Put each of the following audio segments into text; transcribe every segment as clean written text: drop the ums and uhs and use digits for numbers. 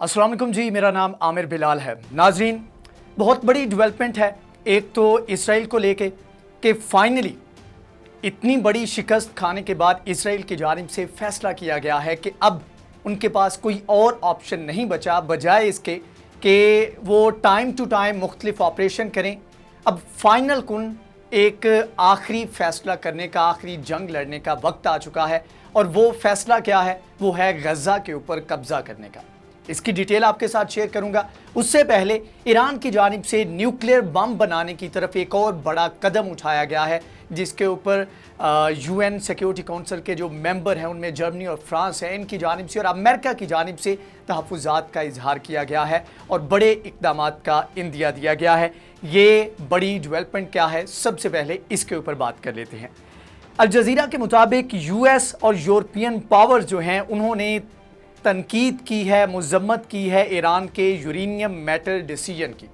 अस्सलाम वालेकुम जी, मेरा नाम आमिर बिलाल है। नाजरीन, बहुत बड़ी डेवलपमेंट है। एक तो इसराइल को लेके कि फाइनली इतनी बड़ी शिकस्त खाने के बाद इसराइल की जानिब से फैसला किया गया है कि अब उनके पास कोई और ऑप्शन नहीं बचा बजाय इसके कि वो टाइम टू टाइम मुख्तलिफ ऑपरेशन करें। अब फाइनल कुन एक आखिरी फैसला करने का, आखिरी जंग लड़ने का वक्त आ चुका है और वो फैसला क्या है? वो है गज़ा के ऊपर कब्जा करने का। इसकी डिटेल आपके साथ शेयर करूंगा। उससे पहले ईरान की जानिब से न्यूक्लियर बम बनाने की तरफ एक और बड़ा कदम उठाया गया है, जिसके ऊपर यूएन सिक्योरिटी काउंसिल के जो मेंबर हैं उनमें जर्मनी और फ्रांस है, इनकी जानिब से और अमेरिका की जानिब से तहफ़्फ़ुज़ात का इजहार किया गया है और बड़े इक़दामात का इंदिया दिया गया है। ये बड़ी डेवलपमेंट क्या है, सबसे पहले इसके ऊपर बात कर लेते हैं। अल जज़ीरा के मुताबिक यूएस और यूरोपियन पावर्स जो हैं उन्होंने तनकीद की है, मुज़म्मत की है ईरान के यूरेनियम मेटल डिसीजन की।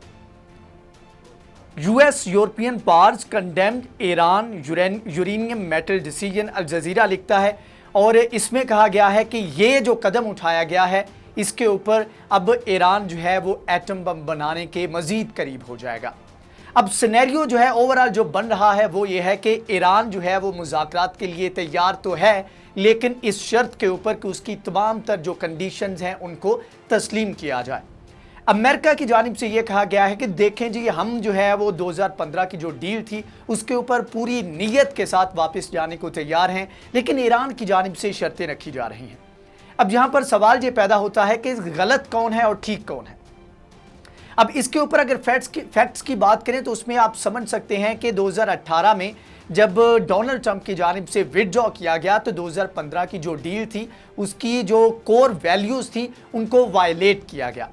US European powers condemned Iran uranium metal decision, Al Jazeera लिखता है। और इसमें कहा गया है कि ये जो कदम उठाया गया है इसके ऊपर अब ईरान जो है वो एटम बम बनाने के मज़ीद करीब हो जाएगा। अब सिनेरियो जो है ओवरऑल जो बन रहा है वो ये है कि ईरान जो है वो मुज़ाकरात के लिए तैयार तो है, लेकिन इस शर्त के ऊपर कि उसकी तमाम तर जो कंडीशंस हैं उनको तस्लीम किया जाए। अमेरिका की जानिब से ये कहा गया है कि देखें जी, हम जो है वो 2015 की जो डील थी उसके ऊपर पूरी नीयत के साथ वापस जाने को तैयार हैं, लेकिन ईरान की जानिब से शर्तें रखी जा रही हैं। अब यहाँ पर सवाल ये पैदा होता है कि गलत कौन है और ठीक कौन है। अब इसके ऊपर अगर फैक्ट्स की बात करें तो उसमें आप समझ सकते हैं कि 2018 में जब डोनाल्ड ट्रंप की जानिब से विथड्रॉ किया गया तो 2015 की जो डील थी उसकी जो कोर वैल्यूज़ थी उनको वायलेट किया गया।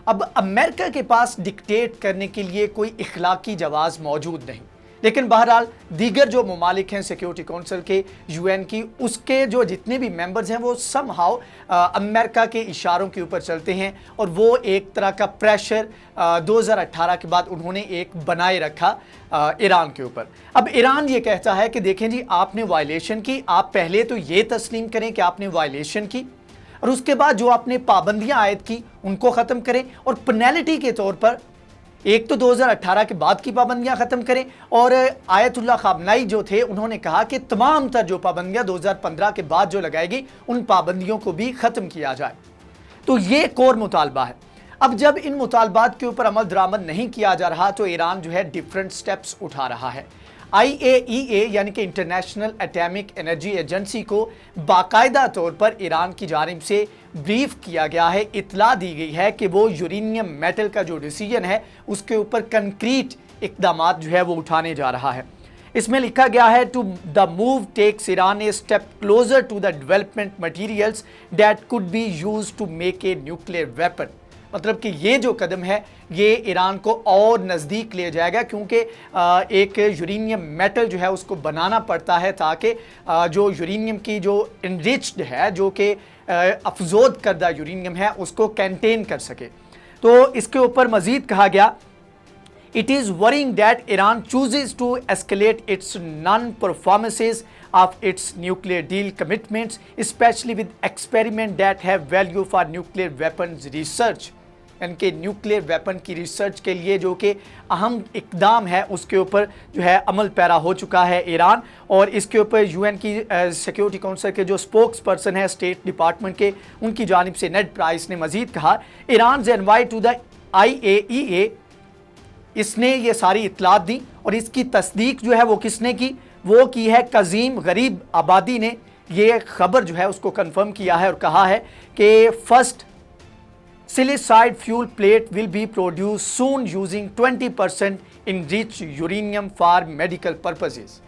अब अमेरिका के पास डिक्टेट करने के लिए कोई इखलाकी जवाज़ मौजूद नहीं, लेकिन बहरहाल दीगर जो ममालिक हैं सिक्योरिटी काउंसिल के, यूएन की, उसके जो जितने भी मेंबर्स हैं वो समहाउ अमेरिका के इशारों के ऊपर चलते हैं और वो एक तरह का प्रेशर 2018 के बाद उन्होंने एक बनाए रखा ईरान के ऊपर। अब ईरान ये कहता है कि देखें जी, आपने वायलेशन की, आप पहले तो ये तस्लीम करें कि आपने वायलेशन की और उसके बाद जो आपने पाबंदियां आयद की उनको ख़त्म करें और पेनल्टी के तौर पर एक तो 2018 के बाद की पाबंदियां ख़त्म करें। और आयतुल्लाह ख़ामनाई जो थे उन्होंने कहा कि तमाम तर जो पाबंदियां 2015 के बाद जो लगाएगी उन पाबंदियों को भी ख़त्म किया जाए। तो ये कोर मुतालबा है। अब जब इन मुतालबात के ऊपर अमल दरामद नहीं किया जा रहा तो ईरान जो है डिफरेंट स्टेप्स उठा रहा है। IAEA यानी कि इंटरनेशनल एटॉमिक एनर्जी एजेंसी को बाकायदा तौर पर ईरान की जानिब से ब्रीफ किया गया है, इत्तला दी गई है कि वो यूरेनियम मेटल का जो डिसीजन है उसके ऊपर कंक्रीट इक़दामात जो है वो उठाने जा रहा है। इसमें लिखा गया है to the move takes Iran a step closer to the development materials that could be used to make a nuclear weapon. मतलब कि ये जो कदम है ये ईरान को और नज़दीक ले जाएगा, क्योंकि एक यूरेनियम मेटल जो है उसको बनाना पड़ता है ताकि जो यूरेनियम की जो इनरिच्ड है, जो कि अफजोद करदा यूरेनियम है, उसको कंटेन कर सके। तो इसके ऊपर मज़ीद कहा गया, It is worrying that Iran chooses to escalate its non-performances of its nuclear deal commitments, especially with experiments that have value for nuclear weapons research. इनके न्यूक्लियर वेपन की रिसर्च के लिए जो कि अहम इकदाम है उसके ऊपर जो है अमल पैरा हो चुका है ईरान। और इसके ऊपर यूएन की सिक्योरिटी काउंसिल के जो स्पोक्स पर्सन है स्टेट डिपार्टमेंट के, उनकी जानिब से नेड प्राइस ने मजीद कहा, Iran invite to the IAEA, इसने ये सारी इतलात दी और इसकी तस्दीक जो है वो किसने की? वो की है कज़ीम गरीब आबादी ने। ये खबर जो है उसको कंफर्म किया है और कहा है कि first silicide fuel plate will be produce soon using 20% enriched uranium for medical purposes.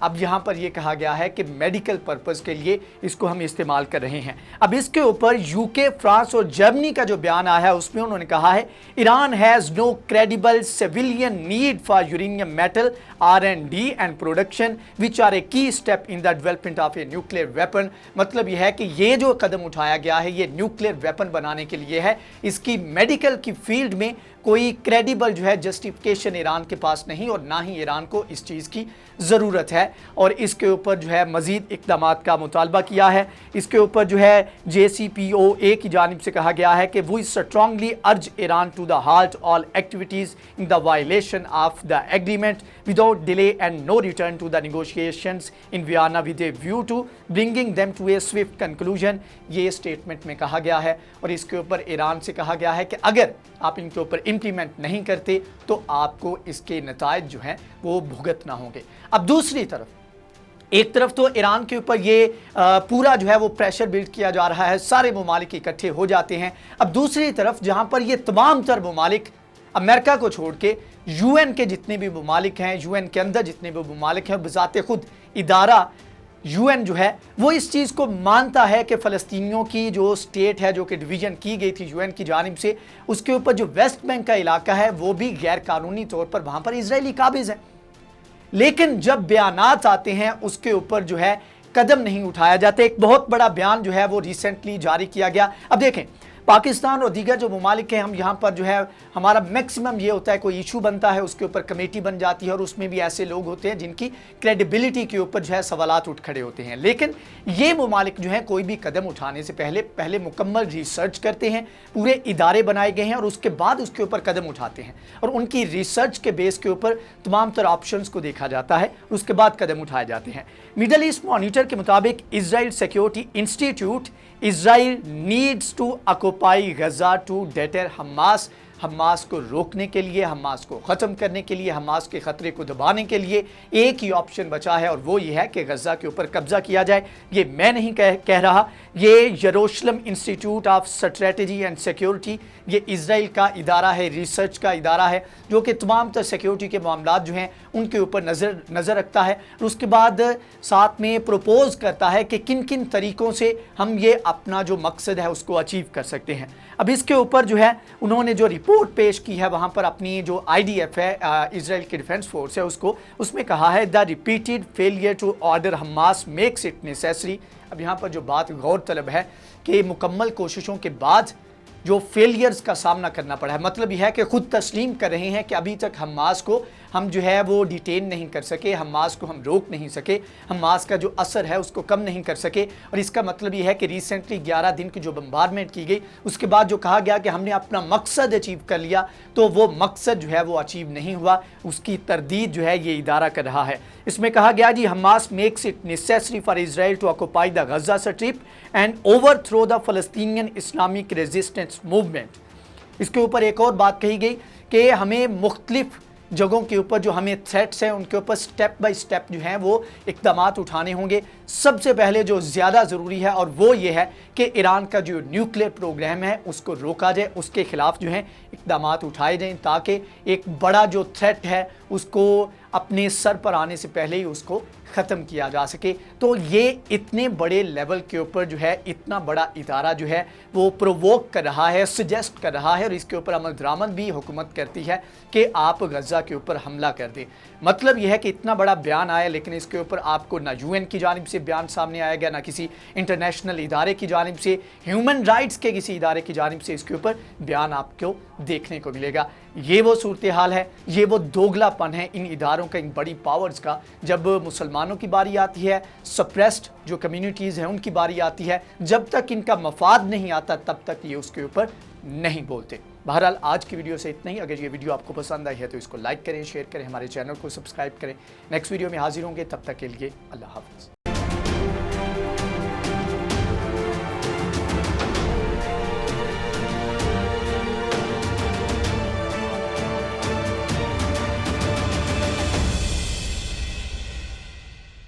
अब यहाँ पर यह कहा गया है कि मेडिकल पर्पस के लिए इसको हम इस्तेमाल कर रहे हैं। अब इसके ऊपर यूके, फ्रांस और जर्मनी का जो बयान आया है उसमें उन्होंने कहा है, Iran has no credible civilian need for uranium metal R&D and production which are a key step in the development of a nuclear weapon। मतलब यह है कि ये जो कदम उठाया गया है ये न्यूक्लियर वेपन बनाने के लिए है। इसकी मेडिकल की फील्ड में कोई क्रेडिबल जो है जस्टिफिकेशन ईरान के पास नहीं और ना ही ईरान को इस चीज़ की ज़रूरत है और इसके ऊपर जो है मज़ीद इक़दाम का मुतालबा किया है। इसके ऊपर जो है JCPOA की जानिब से कहा गया है कि we strongly urge Iran to the halt all activities in the violation of the agreement without delay and no return to the negotiations in Vienna with a view to bringing them to a swift conclusion. ये statement में कहा गया है और इसके ऊपर Iran से कहा गया है कि अगर आप इनके ऊपर इम्प्लीमेंट नहीं करते तो आपको इसके नतायज जो हैं वो भुगतना होंगे। अब दूसरी तरफ, एक तरफ तो ईरान के ऊपर ये पूरा जो है वो प्रेशर बिल्ड किया जा रहा है, सारे ममालिक इकट्ठे हो जाते हैं। अब दूसरी तरफ जहां पर ये तमाम तर ममालिक अमेरिका को छोड़ के UN के जितने भी ममालिक हैं, UN के अंदर जितने भी ममालिक हैं, बज़ाते खुद इदारा UN जो है वो इस चीज़ को मानता है कि फ़लस्तीनियों की जो स्टेट है, जो कि डिवीज़न की गई थी UN की जानिब से, उसके ऊपर जो वेस्ट बैंक का इलाका है वो भी गैर कानूनी तौर पर वहाँ पर इजरायली काबिज़ है। लेकिन जब बयानात आते हैं उसके ऊपर जो है कदम नहीं उठाया जाता। एक बहुत बड़ा बयान जो है वो रिसेंटली जारी किया गया। अब देखें, पाकिस्तान और दीगर जो ममालिक हैं, हम यहाँ पर जो है हमारा मैक्सिमम ये होता है कोई इशू बनता है उसके ऊपर कमेटी बन जाती है और उसमें भी ऐसे लोग होते हैं जिनकी क्रेडिबिलिटी के ऊपर जो है सवालात उठ खड़े होते हैं। लेकिन ये ममालिक जो है कोई भी कदम उठाने से पहले मुकम्मल रिसर्च करते हैं, पूरे इदारे बनाए गए हैं और उसके बाद उसके ऊपर कदम उठाते हैं और उनकी रिसर्च के बेस के ऊपर तमाम तरह ऑप्शंस को देखा जाता है, उसके बाद कदम उठाए जाते हैं। मिडल ईस्ट मॉनिटर के मुताबिक Israel security institute Israel needs to occupy Gaza to deter Hamas. Hamas को रोकने के लिए, हमास को ख़त्म करने के लिए, हमास के ख़तरे को दबाने के लिए एक ही ऑप्शन बचा है और वो ये है कि गज़ा के ऊपर कब्ज़ा किया जाए। ये मैं नहीं कह रहा, ये यरूशलेम institute of strategy and security, ये इजराइल का इदारा है, रिसर्च का इदारा है जो कि तमाम तर सिक्योरिटी के मामलात जो हैं उनके ऊपर नज़र रखता है और उसके बाद साथ में प्रपोज़ करता है कि किन किन तरीक़ों से हम ये अपना जो मकसद है उसको अचीव कर सकते हैं। अब इसके ऊपर जो है उन्होंने जो रिपोर्ट पेश की है वहाँ पर अपनी जो IDF है, इजराइल की डिफेंस फोर्स है, उसमें कहा है the repeated failure to order Hamas makes it necessary. अब यहाँ पर जो बात गौर तलब है कि मुकम्मल कोशिशों के बाद जो फेलियर्स का सामना करना पड़ा है, मतलब यह है कि खुद तस्लीम कर रहे हैं कि अभी तक हमास को हम जो है वो डिटेन नहीं कर सके, हमास को हम रोक नहीं सके, हमास का जो असर है उसको कम नहीं कर सके। और इसका मतलब यह है कि रिसेंटली 11 दिन की जो बम्बारमेंट की गई उसके बाद जो कहा गया कि हमने अपना मकसद अचीव कर लिया, तो वो मकसद जो है वो अचीव नहीं हुआ, उसकी तरदीद जो है ये इदारा कर रहा है। इसमें कहा गया जी Hamas makes it necessary for Israel to occupy the Gaza strip and overthrow the Palestinian Islamic resistance movement. इसके ऊपर एक और बात कही गई कि हमें मुख्तलिफ जगहों के ऊपर जो हमें थ्रेट्स हैं उनके ऊपर स्टेप बाय स्टेप जो हैं वो इक़दाम उठाने होंगे। सबसे पहले जो ज़्यादा ज़रूरी है और वो ये है कि ईरान का जो न्यूक्लियर प्रोग्राम है उसको रोका जाए, उसके ख़िलाफ़ जो है इक़दाम उठाए जाएँ ताकि एक बड़ा जो थ्रेट है उसको अपने सर पर आने से पहले ही उसको ख़त्म किया जा सके। तो ये इतने बड़े लेवल के ऊपर जो है इतना बड़ा इदारा जो है वो प्रोवोक कर रहा है, सजेस्ट कर रहा है और इसके ऊपर अमल दरामद भी हुकूमत करती है कि आप गज़ा के ऊपर हमला कर दें। मतलब यह है कि इतना बड़ा बयान आया लेकिन इसके ऊपर आपको ना UN की जानिब से बयान सामने आया गया, ना किसी इंटरनेशनल इदारे की जानिब से, ह्यूमन राइट्स के किसी इदारे की जानिब से इसके ऊपर बयान आपको देखने को मिलेगा। ये वो सूरत हाल है, ये वो दोगलापन है इन इदारों का, इन बड़ी पावर्स का। जब मुसलमानों की बारी आती है, सप्रेस्ड जो कम्युनिटीज़ हैं उनकी बारी आती है, जब तक इनका मफाद नहीं आता तब तक ये उसके ऊपर नहीं बोलते। बहरहाल आज की वीडियो से इतना ही। अगर ये वीडियो आपको पसंद आई है तो इसको लाइक करें, शेयर करें, हमारे चैनल को सब्सक्राइब करें। नेक्स्ट वीडियो में हाजिर होंगे, तब तक के लिए अल्लाह हाफ़िज़।